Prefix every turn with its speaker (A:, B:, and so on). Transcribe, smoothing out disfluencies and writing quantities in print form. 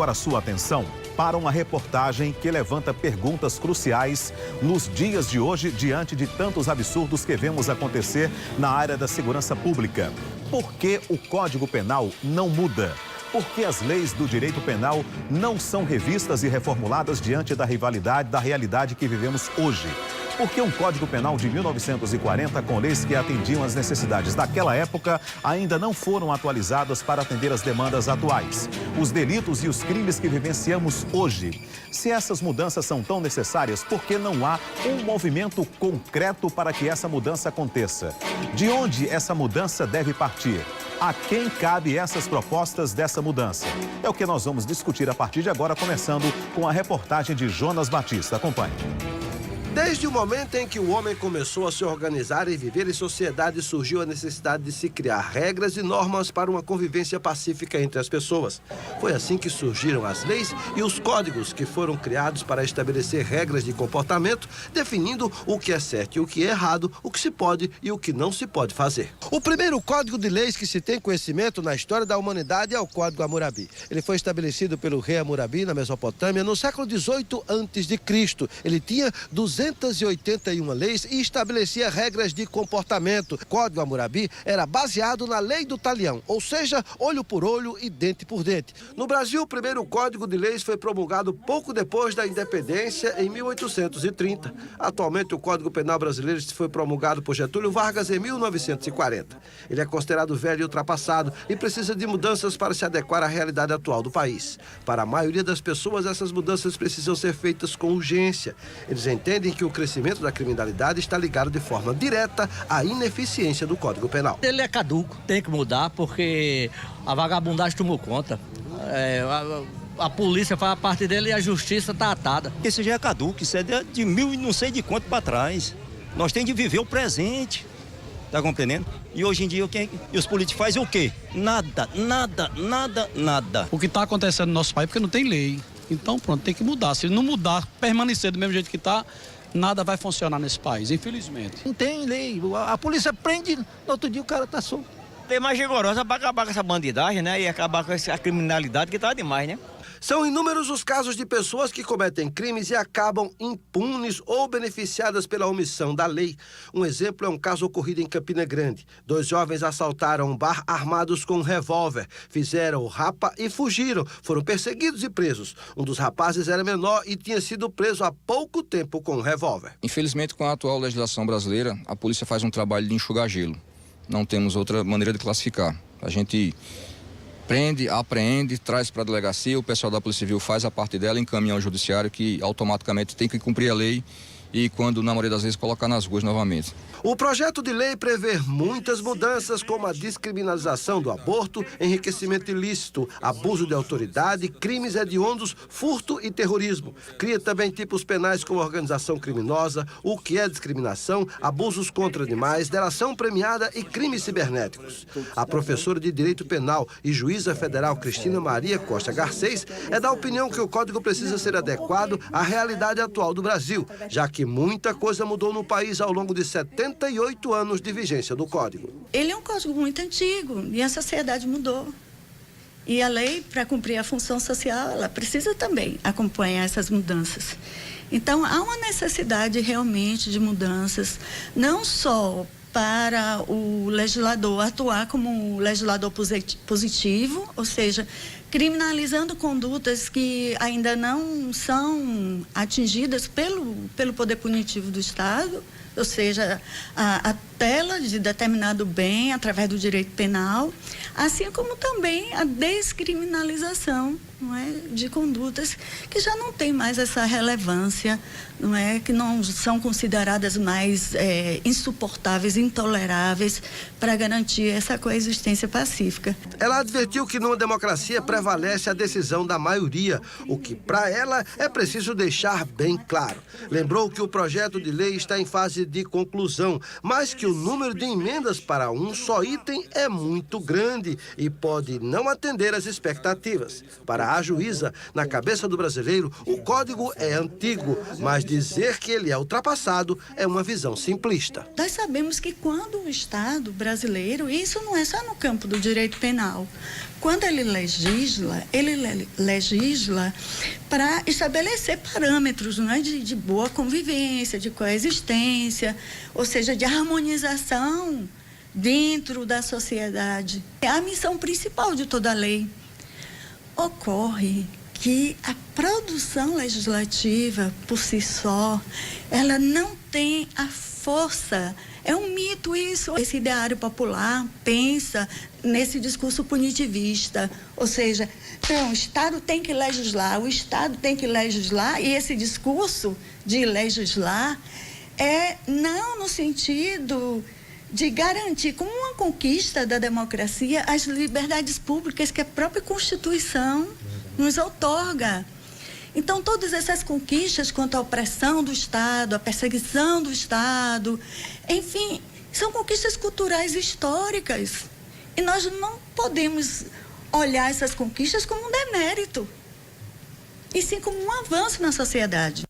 A: Agora sua atenção para uma reportagem que levanta perguntas cruciais nos dias de hoje diante de tantos absurdos que vemos acontecer na área da segurança pública. Por que o Código Penal não muda? Por que as leis do direito penal não são revistas e reformuladas diante da realidade que vivemos hoje? Por que um Código Penal de 1940, com leis que atendiam às necessidades daquela época, ainda não foram atualizadas para atender às demandas atuais? Os delitos e os crimes que vivenciamos hoje. Se essas mudanças são tão necessárias, por que não há um movimento concreto para que essa mudança aconteça? De onde essa mudança deve partir? A quem cabe essas propostas dessa mudança? É o que nós vamos discutir a partir de agora, começando com a reportagem de Jonas Batista. Acompanhe.
B: Desde o momento em que o homem começou a se organizar e viver em sociedade, surgiu a necessidade de se criar regras e normas para uma convivência pacífica entre as pessoas. Foi assim que surgiram as leis e os códigos que foram criados para estabelecer regras de comportamento, definindo o que é certo e o que é errado, o que se pode e o que não se pode fazer. O primeiro código de leis que se tem conhecimento na história da humanidade é o Código Hammurabi. Ele foi estabelecido pelo rei Hammurabi na Mesopotâmia no século XVIII a.C. Ele tinha 281 leis e estabelecia regras de comportamento. O Código Hammurabi era baseado na lei do talião, ou seja, olho por olho e dente por dente. No Brasil, o primeiro Código de Leis foi promulgado pouco depois da independência, em 1830. Atualmente, o Código Penal brasileiro foi promulgado por Getúlio Vargas em 1940. Ele é considerado velho e ultrapassado e precisa de mudanças para se adequar à realidade atual do país. Para a maioria das pessoas, essas mudanças precisam ser feitas com urgência. Eles entendem que o crescimento da criminalidade está ligado de forma direta à ineficiência do Código Penal.
C: Ele é caduco, tem que mudar porque a vagabundagem tomou conta. A polícia faz a parte dele e a justiça está atada.
D: Isso já é caduco, isso é de mil e não sei de quanto para trás. Nós temos de viver o presente, tá compreendendo? E hoje em dia, e os políticos fazem o quê? Nada, nada, nada, nada.
E: O que está acontecendo no nosso país é porque não tem lei. Então, pronto, tem que mudar. Se não mudar, permanecer do mesmo jeito que está, nada vai funcionar nesse país, infelizmente.
F: Não tem lei. A polícia prende, no outro dia o cara tá solto.
C: Tem mais rigorosa para acabar com essa bandidagem, né? E acabar com essa criminalidade que tá demais, né?
B: São inúmeros os casos de pessoas que cometem crimes e acabam impunes ou beneficiadas pela omissão da lei. Um exemplo é um caso ocorrido em Campina Grande. 2 jovens assaltaram um bar armados com um revólver, fizeram o rapa e fugiram. Foram perseguidos e presos. Um dos rapazes era menor e tinha sido preso há pouco tempo com um revólver.
G: Infelizmente, com a atual legislação brasileira, a polícia faz um trabalho de enxugar gelo. Não temos outra maneira de classificar. A gente prende, apreende, traz para a delegacia, o pessoal da Polícia Civil faz a parte dela, encaminha ao judiciário, que automaticamente tem que cumprir a lei e, quando, na maioria das vezes, colocar nas ruas novamente.
B: O projeto de lei prevê muitas mudanças, como a descriminalização do aborto, enriquecimento ilícito, abuso de autoridade, crimes hediondos, furto e terrorismo. Cria também tipos penais como organização criminosa, o que é discriminação, abusos contra animais, delação premiada e crimes cibernéticos. A professora de Direito Penal e juíza federal Cristina Maria Costa Garcês é da opinião que o Código precisa ser adequado à realidade atual do Brasil, já que muita coisa mudou no país ao longo de 78 anos de vigência do Código.
H: Ele é um código muito antigo e a sociedade mudou. E a lei, para cumprir a função social, ela precisa também acompanhar essas mudanças. Então, há uma necessidade realmente de mudanças, não só para o legislador atuar como um legislador positivo, ou seja, criminalizando condutas que ainda não são atingidas pelo poder punitivo do Estado, ou seja, a tutela de determinado bem através do direito penal, assim como também a descriminalização, não é, de condutas que já não têm mais essa relevância, não é, que não são consideradas mais insuportáveis, intoleráveis para garantir essa coexistência pacífica.
B: Ela advertiu que numa democracia prevalece a decisão da maioria, o que para ela é preciso deixar bem claro. Lembrou que o projeto de lei está em fase de conclusão, mas que o número de emendas para um só item é muito grande e pode não atender às expectativas. Para a juíza, na cabeça do brasileiro, o código é antigo, mas dizer que ele é ultrapassado é uma visão simplista.
H: Nós sabemos que quando o Estado brasileiro, isso não é só no campo do direito penal, quando ele legisla para estabelecer parâmetros, não é, de boa convivência, de coexistência, ou seja, de harmonização dentro da sociedade. É a missão principal de toda lei. Ocorre que a produção legislativa, por si só, ela não tem a força. É um mito isso. Esse ideário popular pensa nesse discurso punitivista, ou seja, então, o Estado tem que legislar, o Estado tem que legislar, e esse discurso de legislar é não no sentido de garantir, como uma conquista da democracia, as liberdades públicas que a própria Constituição nos outorga. Então, todas essas conquistas quanto à opressão do Estado, a perseguição do Estado, enfim, são conquistas culturais históricas. E nós não podemos olhar essas conquistas como um demérito, e sim como um avanço na sociedade.